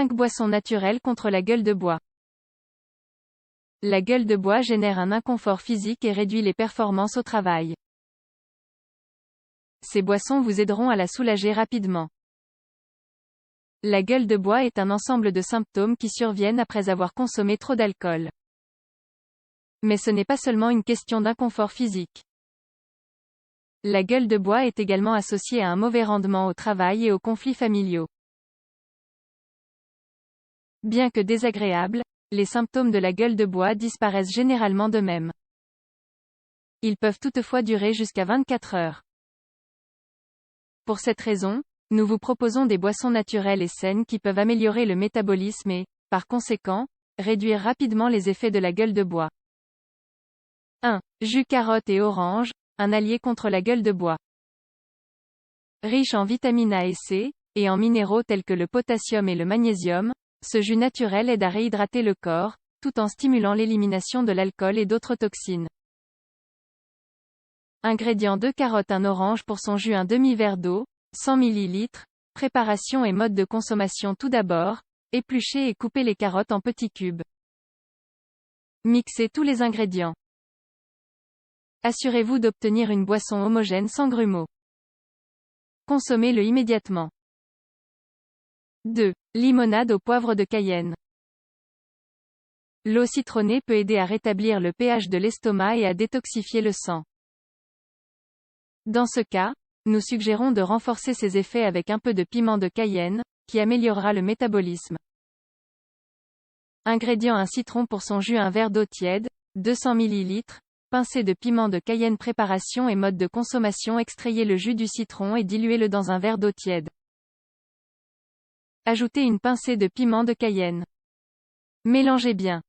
5 boissons naturelles contre la gueule de bois. La gueule de bois génère un inconfort physique et réduit les performances au travail. Ces boissons vous aideront à la soulager rapidement. La gueule de bois est un ensemble de symptômes qui surviennent après avoir consommé trop d'alcool. Mais ce n'est pas seulement une question d'inconfort physique. La gueule de bois est également associée à un mauvais rendement au travail et aux conflits familiaux. Bien que désagréables, les symptômes de la gueule de bois disparaissent généralement d'eux-mêmes. Ils peuvent toutefois durer jusqu'à 24 heures. Pour cette raison, nous vous proposons des boissons naturelles et saines qui peuvent améliorer le métabolisme et, par conséquent, réduire rapidement les effets de la gueule de bois. 1. Jus carotte et orange, un allié contre la gueule de bois. Riche en vitamines A et C, et en minéraux tels que le potassium et le magnésium, ce jus naturel aide à réhydrater le corps, tout en stimulant l'élimination de l'alcool et d'autres toxines. Ingrédients: 2 carottes, 1 orange pour son jus, un demi-verre d'eau, 100 ml. Préparation et mode de consommation. Tout d'abord, épluchez et coupez les carottes en petits cubes. Mixez tous les ingrédients. Assurez-vous d'obtenir une boisson homogène sans grumeaux. Consommez-le immédiatement. 2. Limonade au poivre de Cayenne. L'eau citronnée peut aider à rétablir le pH de l'estomac et à détoxifier le sang. Dans ce cas, nous suggérons de renforcer ces effets avec un peu de piment de Cayenne, qui améliorera le métabolisme. Ingrédients: 1 citron pour son jus, un verre d'eau tiède, 200 ml, pincée de piment de Cayenne. Préparation et mode de consommation: extrayez le jus du citron et diluez-le dans un verre d'eau tiède. Ajoutez une pincée de piment de Cayenne. Mélangez bien.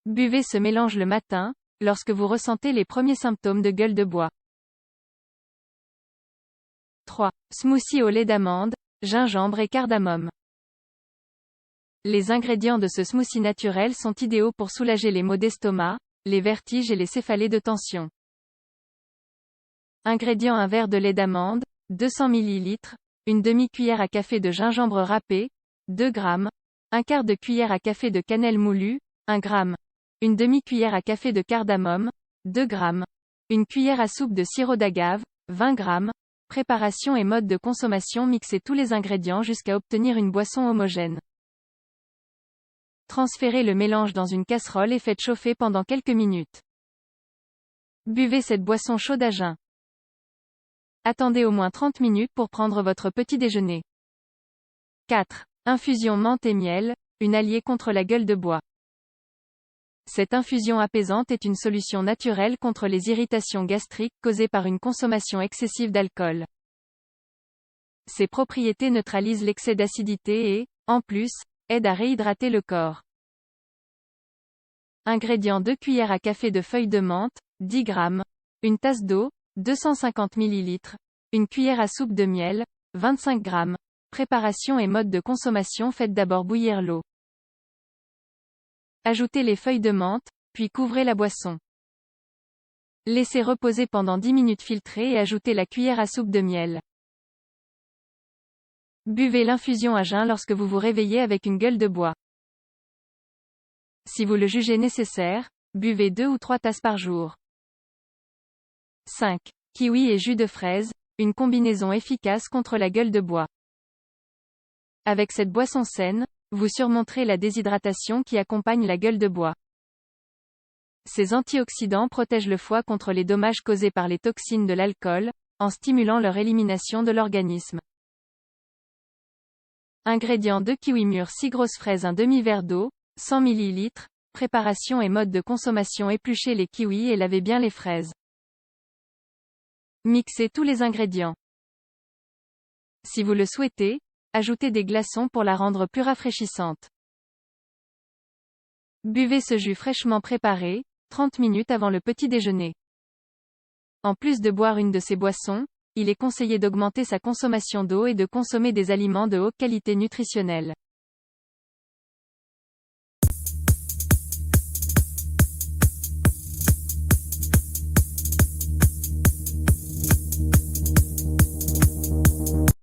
Buvez ce mélange le matin, lorsque vous ressentez les premiers symptômes de gueule de bois. 3. Smoothie au lait d'amande, gingembre et cardamome. Les ingrédients de ce smoothie naturel sont idéaux pour soulager les maux d'estomac, les vertiges et les céphalées de tension. Ingrédients: 1 verre de lait d'amande, 200 ml, une demi-cuillère à café de gingembre râpé, 2 g, un quart de cuillère à café de cannelle moulue, 1 g, une demi-cuillère à café de cardamome, 2 g, une cuillère à soupe de sirop d'agave, 20 g. Préparation et mode de consommation: mixez tous les ingrédients jusqu'à obtenir une boisson homogène. Transférez le mélange dans une casserole et faites chauffer pendant quelques minutes. Buvez cette boisson chaude à jeun. Attendez au moins 30 minutes pour prendre votre petit déjeuner. 4. Infusion menthe et miel, une alliée contre la gueule de bois. Cette infusion apaisante est une solution naturelle contre les irritations gastriques causées par une consommation excessive d'alcool. Ses propriétés neutralisent l'excès d'acidité et, en plus, aident à réhydrater le corps. Ingrédients: 2 cuillères à café de feuilles de menthe, 10 g, une tasse d'eau, 250 ml, une cuillère à soupe de miel, 25 g. Préparation et mode de consommation: faites d'abord bouillir l'eau. Ajoutez les feuilles de menthe, puis couvrez la boisson. Laissez reposer pendant 10 minutes, filtrez et ajoutez la cuillère à soupe de miel. Buvez l'infusion à jeun lorsque vous vous réveillez avec une gueule de bois. Si vous le jugez nécessaire, buvez 2 ou 3 tasses par jour. 5. Kiwi et jus de fraise, une combinaison efficace contre la gueule de bois. Avec cette boisson saine, vous surmonterez la déshydratation qui accompagne la gueule de bois. Ces antioxydants protègent le foie contre les dommages causés par les toxines de l'alcool, en stimulant leur élimination de l'organisme. Ingrédients: 2 kiwis mûrs, 6 grosses fraises, un demi-verre d'eau, 100 ml. Préparation et mode de consommation: épluchez les kiwis et lavez bien les fraises. Mixez tous les ingrédients. Si vous le souhaitez, ajoutez des glaçons pour la rendre plus rafraîchissante. Buvez ce jus fraîchement préparé, 30 minutes avant le petit déjeuner. En plus de boire une de ces boissons, il est conseillé d'augmenter sa consommation d'eau et de consommer des aliments de haute qualité nutritionnelle.